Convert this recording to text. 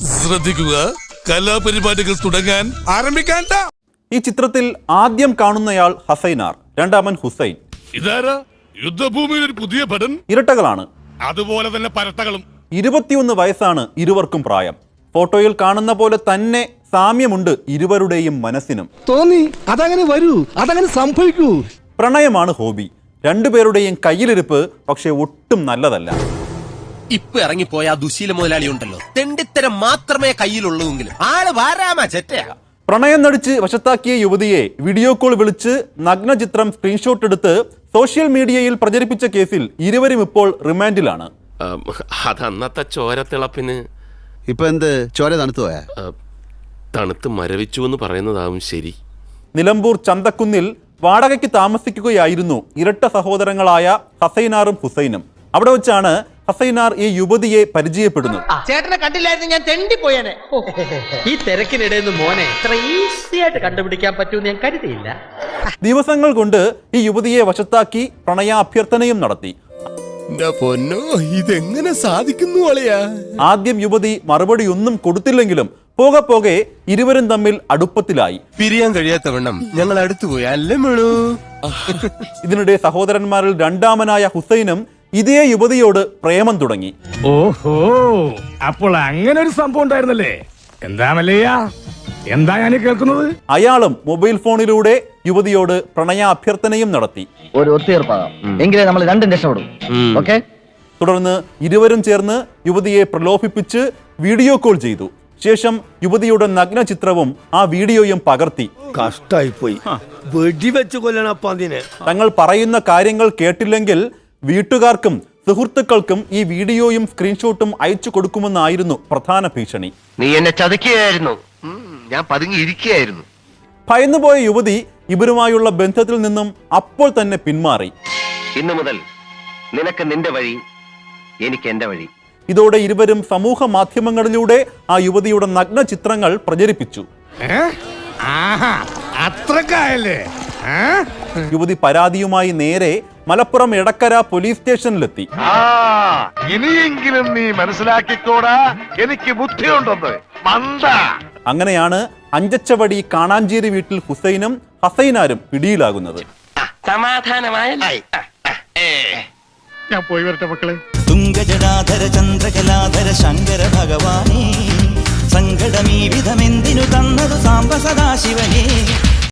ശ്രദ്ധിക്കുക, കലാപരിപാടികൾ തുടങ്ങാൻ ആരംഭിക്കാൻ. ഈ ചിത്രത്തിൽ ആദ്യം കാണുന്നയാൾ ഹസൈനാർ, രണ്ടാമൻ ഹുസൈൻ. ഇതാരാ? യുദ്ധഭൂമിയിൽ ഒരു പുതിയ ഭടൻ. ഇരട്ടകളാണ്, അതുപോലെ തന്നെ പരട്ടകളും. 21 വയസ്സാണ് ഇരുവർക്കും പ്രായം. ഫോട്ടോയിൽ കാണുന്ന പോലെ തന്നെ സാമ്യമുണ്ട് ഇരുവരുടെയും മനസ്സിനും. തോന്നി അതങ്ങനെ വരൂ, അതങ്ങനെ സംഭവിക്കൂ. പ്രണയമാണ് ഹോബി. രണ്ടുപേരുടെയും കയ്യിലിരിപ്പ് പക്ഷെ ഒട്ടും നല്ലതല്ല. ഇപ്പൊ ഇറങ്ങിപ്പോയ ആ ദുശീല മുതലാളി ഉണ്ടല്ലോ, തെണ്ടിത്തരം മാത്രമേ കയ്യിലുള്ളൂവെങ്കിലും ആള് വാരാമാ ചെറ്റയാ. പ്രണയം നടിച്ച് വശത്താക്കിയ യുവതിയെ വീഡിയോ കോൾ വിളിച്ച് നഗ്നചിത്രം സ്ക്രീൻഷോട്ട് എടുത്ത് സോഷ്യൽ മീഡിയയിൽ പ്രചരിപ്പിച്ച കേസിൽ ഇരുവരും ഇപ്പോൾ റിമാൻഡിലാണ്. അതന്നത്തെ ചോരത്തിളപ്പിന് ഇപ്പൊ എന്ത് ചോര തണുത്തു പോയാ? തണുത്ത് മരവിച്ചു എന്ന് പറയുന്നതാവും ശരി. നിലമ്പൂർ ചന്തക്കുന്നിൽ വാടകയ്ക്ക് താമസിക്കുകയായിരുന്നു ഇരട്ട സഹോദരങ്ങളായ ഹസൈനാറും ഹുസൈനും. അവിടെ വെച്ചാണ് ഹസൈനാർ ഈ യുവതിയെ പരിചയപ്പെടുന്നത്. ചേട്ടനെ കണ്ടില്ലായിരുന്നു ഞാൻ തെണ്ടിപ്പോയേനെ. ഈ തിരക്കിനിടയിൽ മോനെ ഇത്ര ഈസി ആയിട്ട് കണ്ടുപിടിക്കാൻ പറ്റുമെന്ന് ഞാൻ കരുതിയില്ല. ദിവസങ്ങൾ കൊണ്ട് ഈ യുവതിയെ വശത്താക്കി പ്രണയാഭ്യർത്ഥനയും നടത്തി. പൊന്നോ, ഇതെങ്ങനെ സാധിക്കുന്നു അളിയാ? ആദ്യം യുവതി മറുപടി ഒന്നും കൊടുത്തില്ലെങ്കിലും പോകെ പോകെ ഇരുവരും തമ്മിൽ അടുപ്പത്തിലായി. പിരിയാൻ കഴിയാത്തവണ്ണം ഞങ്ങൾ അടുത്തുപോയി അല്ലേ മേളൂ. ഇതിനിടെ സഹോദരന്മാരിൽ രണ്ടാമനായ ഹുസൈനും ഇതേ യുവതിയോട് പ്രേമം തുടങ്ങി. ഓഹോ, അപ്പോൾ അങ്ങനെ ഒരു സംഭവം ഉണ്ടായിരുന്നല്ലേ? എന്താ മല്ലയ്യ, എന്താ ഞാൻ കേൾക്കുന്നത്? അയാളും മൊബൈൽ ഫോണിലൂടെ യുവതിയോട് പ്രണയാഭ്യർത്ഥനയും നടത്തി. ഒരു ഒത്തുതീർപ്പാകാം, എങ്കിലേ നമ്മൾ രണ്ടും രക്ഷപ്പെടും. ഓക്കെ. തുടർന്ന് ഇരുവരും ചേർന്ന് യുവതിയെ പ്രലോഭിപ്പിച്ച് വീഡിയോ കോൾ ചെയ്തു. ശേഷം യുവതിയുടെ നഗ്ന ചിത്രവും ആ വീഡിയോയും പകർത്തി. കഷ്ടായിപ്പോയി, വെടിവെച്ച് കൊല്ലണപ്പാതിനെ. തങ്ങൾ പറയുന്ന കാര്യങ്ങൾ കേട്ടില്ലെങ്കിൽ വീട്ടുകാർക്കും സുഹൃത്തുക്കൾക്കും ഈ വീഡിയോയും സ്ക്രീൻഷോട്ടും അയച്ചു കൊടുക്കുമെന്നായിരുന്നു പ്രധാന ഭീഷണി. നീ എന്നെ ചതിക്കുകയായിരുന്നു, ഞാൻ പതുങ്ങിയിരിക്കുകയായിരുന്നു. ഭയന്നുപോയ യുവതി ഇവരുമായുള്ള ബന്ധത്തിൽ നിന്നും അപ്പോൾ തന്നെ പിന്മാറി. ഇന്നു മുതൽ നിനക്ക് നിന്റെ വഴി, എനിക്ക് എന്റെ വഴി. ഇതോടെ ഇരുവരും സമൂഹ മാധ്യമങ്ങളിലൂടെ ആ യുവതിയുടെ നഗ്ന ചിത്രങ്ങൾ പ്രചരിപ്പിച്ചു. അത്രക്കായല്ലേ? യുവതി പരാതിയുമായി നേരെ മലപ്പുറം എടക്കര പോലീസ് സ്റ്റേഷനിലെത്തി. ഇനിയെങ്കിലും നീ മനസ്സിലാക്കിക്കോടാ, എനിക്ക് ബുദ്ധിയുണ്ടെന്ന് മന്ദ. അങ്ങനെയാണ് അഞ്ചച്ചവടി കാണാഞ്ചേരി വീട്ടിൽ ഹുസൈനും ഹസൈനാരും പിടിയിലാകുന്നത്. ഞാൻ പോയി വരട്ടെ മക്കളെ. തുംഗജടാധര ചന്ദ്രകലാധര ശങ്കര ഭഗവാനേ, സങ്കടമീ വിധമെന്തിനു തന്നതു സാംബ സദാശിവനേ.